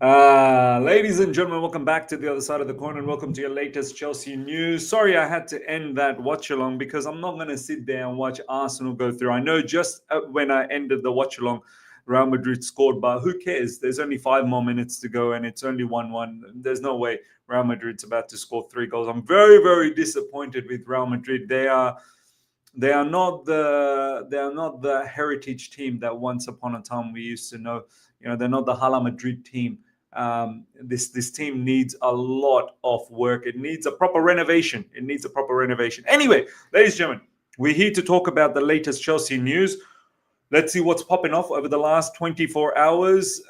Ladies and gentlemen, welcome back to the other side of the corner and welcome to your latest Chelsea news. Sorry I had to end that watch along because I'm not going to sit there and watch Arsenal go through. I know just when I ended the watch along, Real Madrid scored, but who cares? There's only 5 more minutes to go and it's only 1-1. There's no way Real Madrid's about to score 3 goals. I'm very, very disappointed with Real Madrid. They are not the heritage team that once upon a time we used to know. You know, they're not the Hala Madrid team. This team needs a lot of work. It needs a proper renovation. Anyway, ladies and gentlemen, we're here to talk about the latest Chelsea news. Let's see what's popping off over the last 24 hours.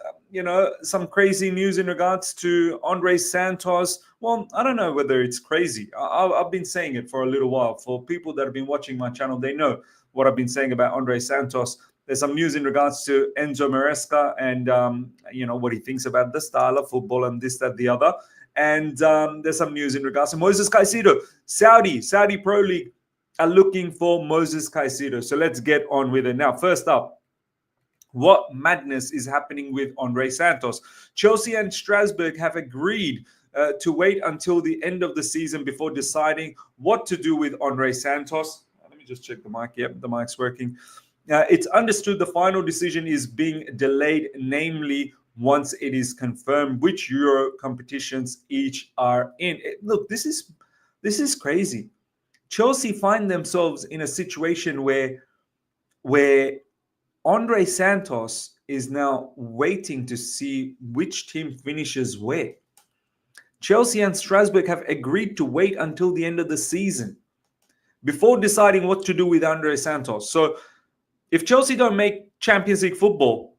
Some crazy news in regards to Andrey Santos. Well, I don't know whether it's crazy. I've been saying it for a little while. For people that have been watching my channel, they know what I've been saying about Andrey Santos. There's some news in regards to Enzo Maresca and, what he thinks about the style of football and this, that, the other. And there's some news in regards to Moses Caicedo. Saudi Pro League are looking for Moses Caicedo. So let's get on with it. Now, first up, what madness is happening with Andrey Santos? Chelsea and Strasbourg have agreed to wait until the end of the season before deciding what to do with Andrey Santos. Let me just check the mic. Yep, the mic's working. It's understood the final decision is being delayed, namely once it is confirmed which Euro competitions each are in. Look, this is crazy. Chelsea find themselves in a situation where Andrey Santos is now waiting to see which team finishes where. Chelsea and Strasbourg have agreed to wait until the end of the season before deciding what to do with Andrey Santos. So if Chelsea don't make Champions League football,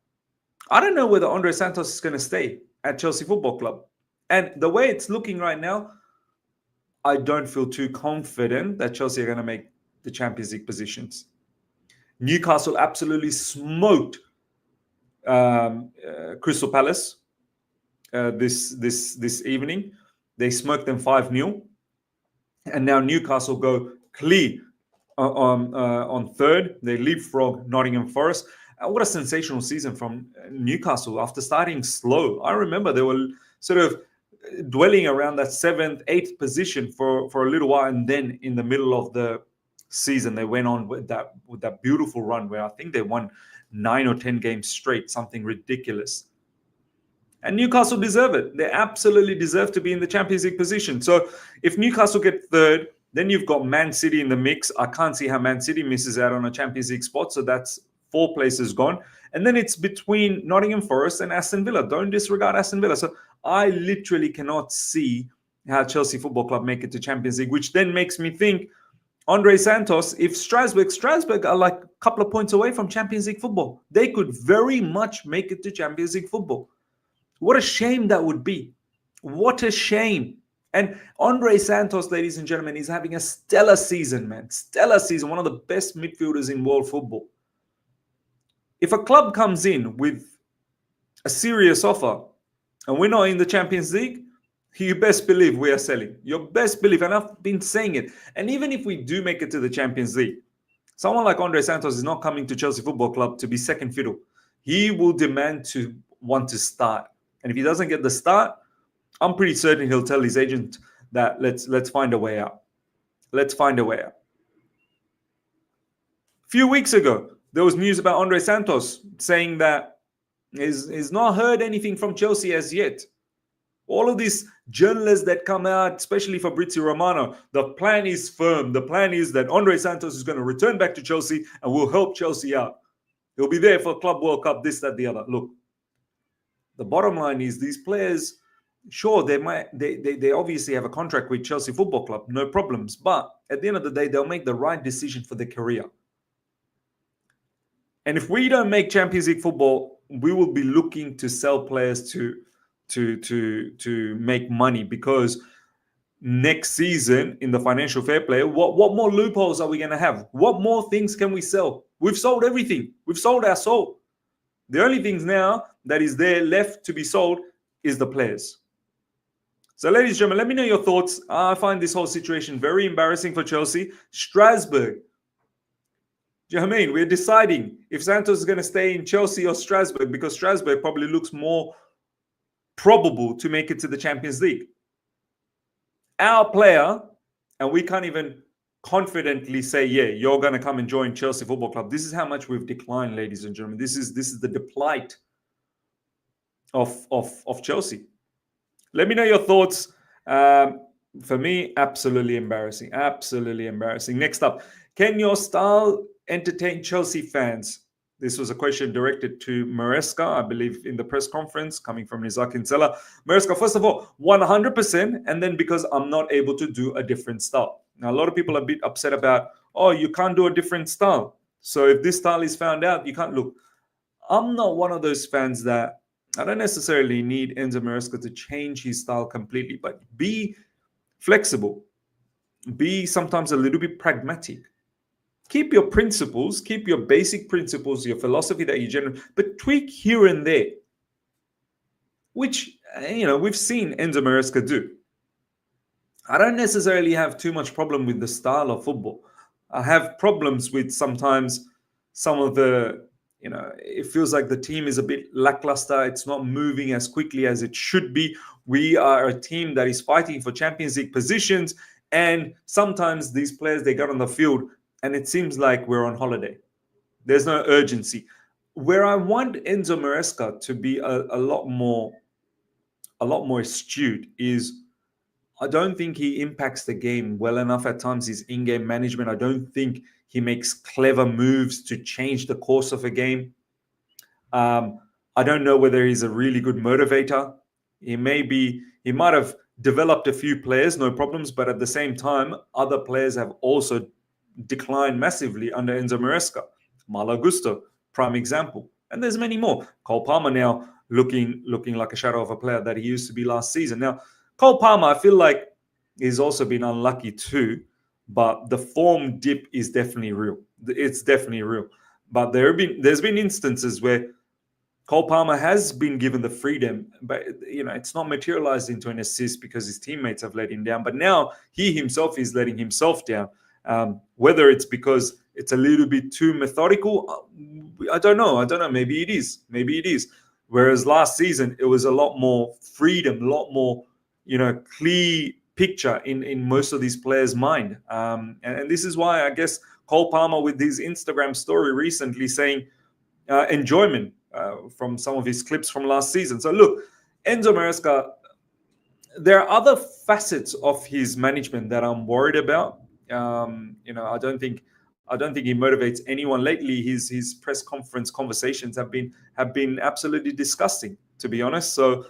I don't know whether Andrey Santos is going to stay at Chelsea Football Club. And the way it's looking right now, I don't feel too confident that Chelsea are going to make the Champions League positions. Newcastle absolutely smoked Crystal Palace this evening. They smoked them 5-0. And now Newcastle go clear on third. They leapfrog Nottingham Forest. What a sensational season from Newcastle after starting slow. I remember they were sort of dwelling around that 7th, 8th position for a little while, and then in the middle of the season they went on with that beautiful run where I think they won 9 or 10 games straight, something ridiculous. And Newcastle deserve it. They absolutely deserve to be in the Champions League position. So if Newcastle get third, then you've got Man City in the mix. I can't see how Man City misses out on a Champions League spot. So that's 4 places gone. And then it's between Nottingham Forest and Aston Villa. Don't disregard Aston Villa. So I literally cannot see how Chelsea Football Club make it to Champions League, which then makes me think, Andrey Santos, if Strasbourg are like a couple of points away from Champions League football. They could very much make it to Champions League football. What a shame that would be. What a shame. And Andrey Santos, ladies and gentlemen, is having a stellar season, man. Stellar season. One of the best midfielders in world football. If a club comes in with a serious offer and we're not in the Champions League, you best believe we are selling. You best believe. And I've been saying it. And even if we do make it to the Champions League, someone like Andrey Santos is not coming to Chelsea Football Club to be second fiddle. He will demand to want to start. And if he doesn't get the start, I'm pretty certain he'll tell his agent that let's find a way out. Let's find a way out. A few weeks ago, there was news about Andrey Santos saying that he's not heard anything from Chelsea as yet. All of these journalists that come out, especially Fabrizio Romano, the plan is firm. The plan is that Andrey Santos is going to return back to Chelsea and will help Chelsea out. He'll be there for Club World Cup, this, that, the other. Look, the bottom line is these players, sure, they obviously have a contract with Chelsea Football Club, no problems. But at the end of the day, they'll make the right decision for their career. And if we don't make Champions League football, we will be looking to sell players to make money, because next season in the financial fair play, what more loopholes are we going to have? What more things can we sell? We've sold everything. We've sold our soul. The only things now that is there left to be sold is the players. So ladies and gentlemen, let me know your thoughts. I find this whole situation very embarrassing for Chelsea. Strasbourg, Do you know what I mean? We're deciding if Santos is going to stay in Chelsea or Strasbourg, because Strasbourg probably looks more probable to make it to the Champions League. Our player, and we can't even confidently say, yeah, you're going to come and join Chelsea Football Club. This is how much we've declined, ladies and gentlemen. This is the plight of Chelsea. Let me know your thoughts. For me, absolutely embarrassing. Absolutely embarrassing. Next up, can your style entertain Chelsea fans? This was a question directed to Maresca, I believe, in the press conference, coming from Nizar Kinsella. Maresca, first of all, 100%, and then because I'm not able to do a different style. Now, a lot of people are a bit upset about, oh, you can't do a different style. So if this style is found out, you can't look. I'm not one of those fans that I don't necessarily need Enzo Maresca to change his style completely, but be flexible. Be sometimes a little bit pragmatic. Keep your principles, keep your basic principles, your philosophy that you generate, but tweak here and there, which, we've seen Enzo Maresca do. I don't necessarily have too much problem with the style of football. I have problems with sometimes some of the, it feels like the team is a bit lackluster. It's not moving as quickly as it should be. We are a team that is fighting for Champions League positions. And sometimes these players, they get on the field and it seems like we're on holiday. There's no urgency. Where I want Enzo Maresca to be a lot more astute is I don't think he impacts the game well enough at times, his in-game management. I don't think he makes clever moves to change the course of a game. I don't know whether he's a really good motivator. He might have developed a few players, no problems, but at the same time, other players have also declined massively under Enzo Maresca. Malo Gusto, prime example. And there's many more. Cole Palmer now looking like a shadow of a player that he used to be last season. Now, Cole Palmer, I feel like he's also been unlucky too, but the form dip is definitely real. It's definitely real. But there's been instances where Cole Palmer has been given the freedom, but it's not materialized into an assist because his teammates have let him down. But now he himself is letting himself down. Whether it's because it's a little bit too methodical, I don't know. Maybe it is. Whereas last season, it was a lot more freedom, a lot more, clear picture in most of these players' mind. And this is why I guess Cole Palmer with his Instagram story recently saying enjoyment from some of his clips from last season. So look, Enzo Maresca, there are other facets of his management that I'm worried about. I don't think he motivates anyone lately. His press conference conversations have been absolutely disgusting, to be honest. So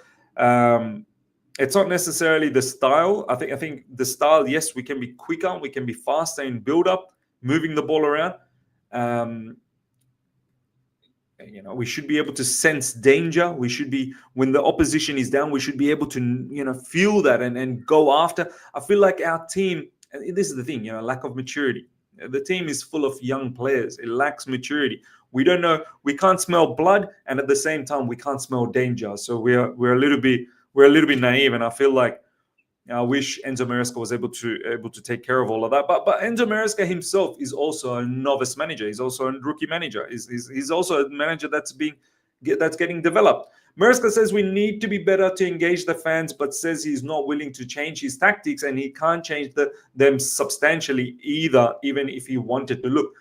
it's not necessarily the style. I think the style, yes, we can be quicker, we can be faster in build up, moving the ball around. We should be able to sense danger. We should be, when the opposition is down, we should be able to, feel that and go after. I feel like our team, and this is the thing, lack of maturity. The team is full of young players. It lacks maturity. We don't know. We can't smell blood, and at the same time, we can't smell danger. So we're a little bit naive, and I feel like I wish Enzo Maresca was able to take care of all of that. But Enzo Maresca himself is also a novice manager. He's also a rookie manager. He's also a manager that's getting developed. Maresca says we need to be better to engage the fans, but says he's not willing to change his tactics and he can't change them substantially either, even if he wanted to. Look,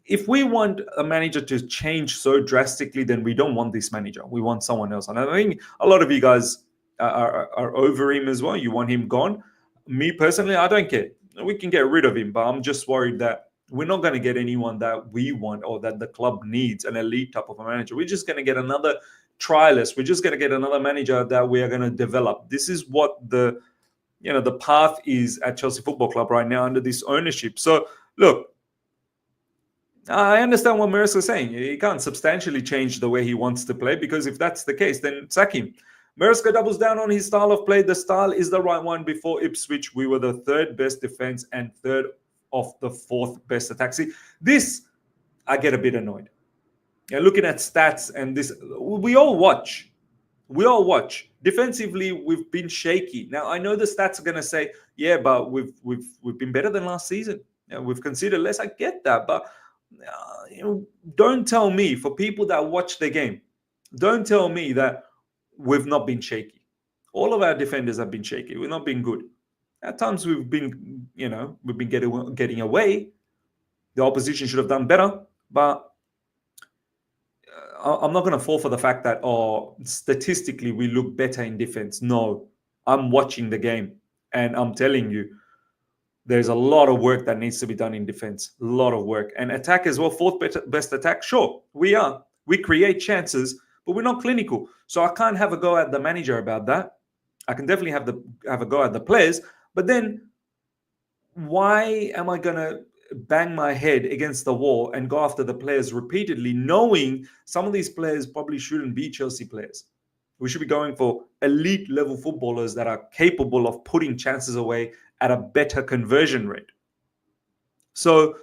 if we want a manager to change so drastically, then we don't want this manager. We want someone else. And I think a lot of you guys are over him as well. You want him gone. Me personally, I don't care. We can get rid of him, but I'm just worried that we're not going to get anyone that we want or that the club needs, an elite type of a manager. We're just going to get another trialist. We're just going to get another manager that we are going to develop. This is what the path is at Chelsea Football Club right now under this ownership. So look, I understand what Maresca is saying. He can't substantially change the way he wants to play, because if that's the case, then sack him. Maresca doubles down on his style of play. The style is the right one. Before Ipswich, we were the third best defense and third of the fourth best attack. See, this, I get a bit annoyed. Looking at stats and this, we all watch. Defensively, we've been shaky. Now, I know the stats are going to say, yeah, but we've been better than last season. We've conceded less. I get that, but don't tell me, for people that watch the game, don't tell me that we've not been shaky. All of our defenders have been shaky. We've not been good. At times we've been, we've been getting away. The opposition should have done better, but I'm not going to fall for the fact that, statistically we look better in defense. No, I'm watching the game and I'm telling you, there's a lot of work that needs to be done in defense. A lot of work. And attack as well, fourth best attack. Sure, we are. We create chances, but we're not clinical. So I can't have a go at the manager about that. I can definitely have a go at the players. But then why am I going to bang my head against the wall and go after the players repeatedly, knowing some of these players probably shouldn't be Chelsea players? We should be going for elite level footballers that are capable of putting chances away at a better conversion rate. So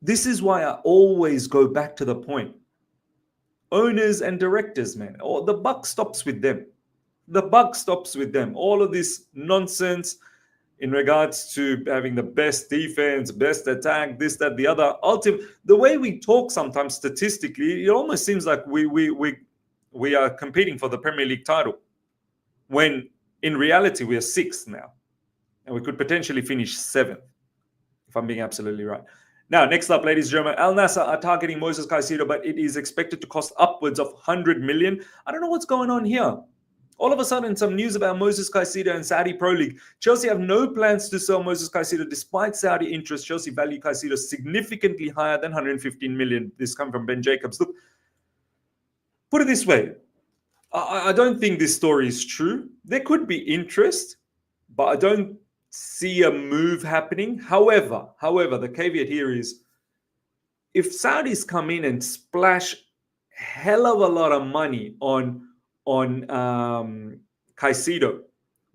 this is why I always go back to the point. Owners and directors, man, or the buck stops with them. The buck stops with them. All of this nonsense in regards to having the best defense, best attack, this, that, the other. Ultimately, the way we talk sometimes statistically, it almost seems like we are competing for the Premier League title, when in reality we are sixth now, and we could potentially finish seventh, if I'm being absolutely right. Now, next up, ladies and gentlemen, Al Nassr are targeting Moses Caicedo, but it is expected to cost upwards of 100 million. I don't know what's going on here. All of a sudden, some news about Moses Caicedo and Saudi Pro League. Chelsea have no plans to sell Moses Caicedo despite Saudi interest. Chelsea value Caicedo significantly higher than 115 million. This comes from Ben Jacobs. Look, put it this way. I don't think this story is true. There could be interest, but I don't see a move happening. However, the caveat here is, if Saudis come in and splash hell of a lot of money on Caicedo.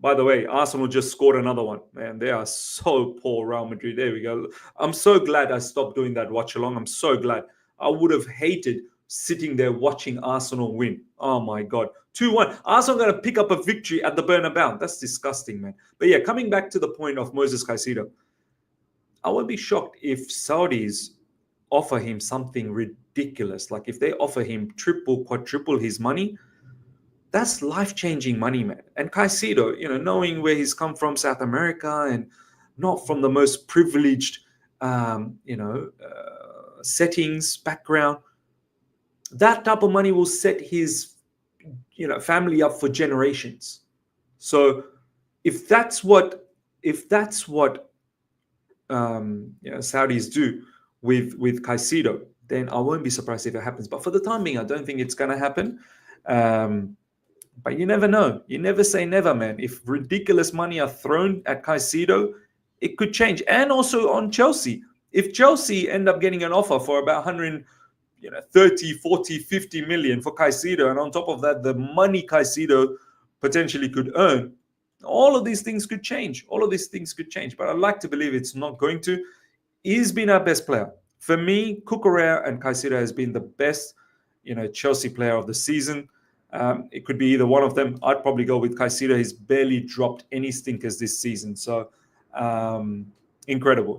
By the way, Arsenal just scored another one. Man, they are so poor, Real Madrid. There we go. I'm so glad I stopped doing that watch along. I'm so glad. I would have hated sitting there watching Arsenal win. Oh my God. 2-1. Arsenal going to pick up a victory at the Bernabeu. That's disgusting, man. But yeah, coming back to the point of Moses Caicedo, I would be shocked if Saudis offer him something ridiculous. Like if they offer him triple, quadruple his money, that's life-changing money, man. And Caicedo, knowing where he's come from, South America, and not from the most privileged, settings, background, that type of money will set his, family up for generations. So if that's what Saudis do with Caicedo, then I won't be surprised if it happens. But for the time being, I don't think it's going to happen. But you never know. You never say never, man. If ridiculous money are thrown at Caicedo, it could change. And also on Chelsea. If Chelsea end up getting an offer for about 130, 40, 50 million for Caicedo, and on top of that, the money Caicedo potentially could earn, all of these things could change. But I'd like to believe it's not going to. He's been our best player. For me, Cucurella and Caicedo has been the best, Chelsea player of the season. It could be either one of them. I'd probably go with Caicedo. He's barely dropped any stinkers this season. So incredible.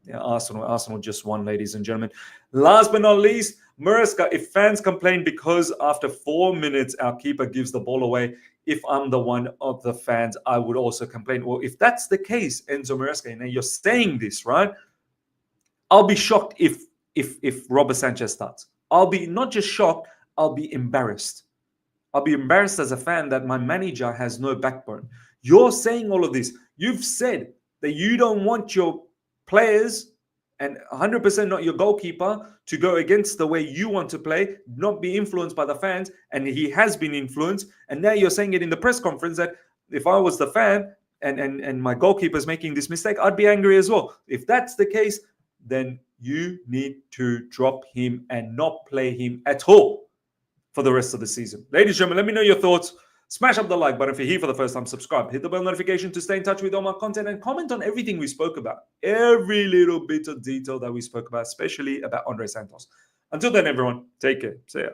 Yeah, Arsenal just won, ladies and gentlemen. Last but not least, Maresca. If fans complain because after 4 minutes our keeper gives the ball away, if I'm the one of the fans, I would also complain. Well, if that's the case, Enzo Maresca, and you're saying this, right? I'll be shocked if Robert Sanchez starts. I'll be not just shocked, I'll be embarrassed. I'll be embarrassed as a fan that my manager has no backbone. You're saying all of this. You've said that you don't want your players, and 100% not your goalkeeper, to go against the way you want to play, not be influenced by the fans, and he has been influenced. And now you're saying it in the press conference that if I was the fan and my goalkeeper's making this mistake, I'd be angry as well. If that's the case, then you need to drop him and not play him at all for the rest of the season. Ladies and gentlemen, let me know your thoughts. Smash up the like button if you're here for the first time. Subscribe. Hit the bell notification to stay in touch with all my content, and comment on everything we spoke about. Every little bit of detail that we spoke about, especially about Andrey Santos. Until then, everyone, take care. See ya.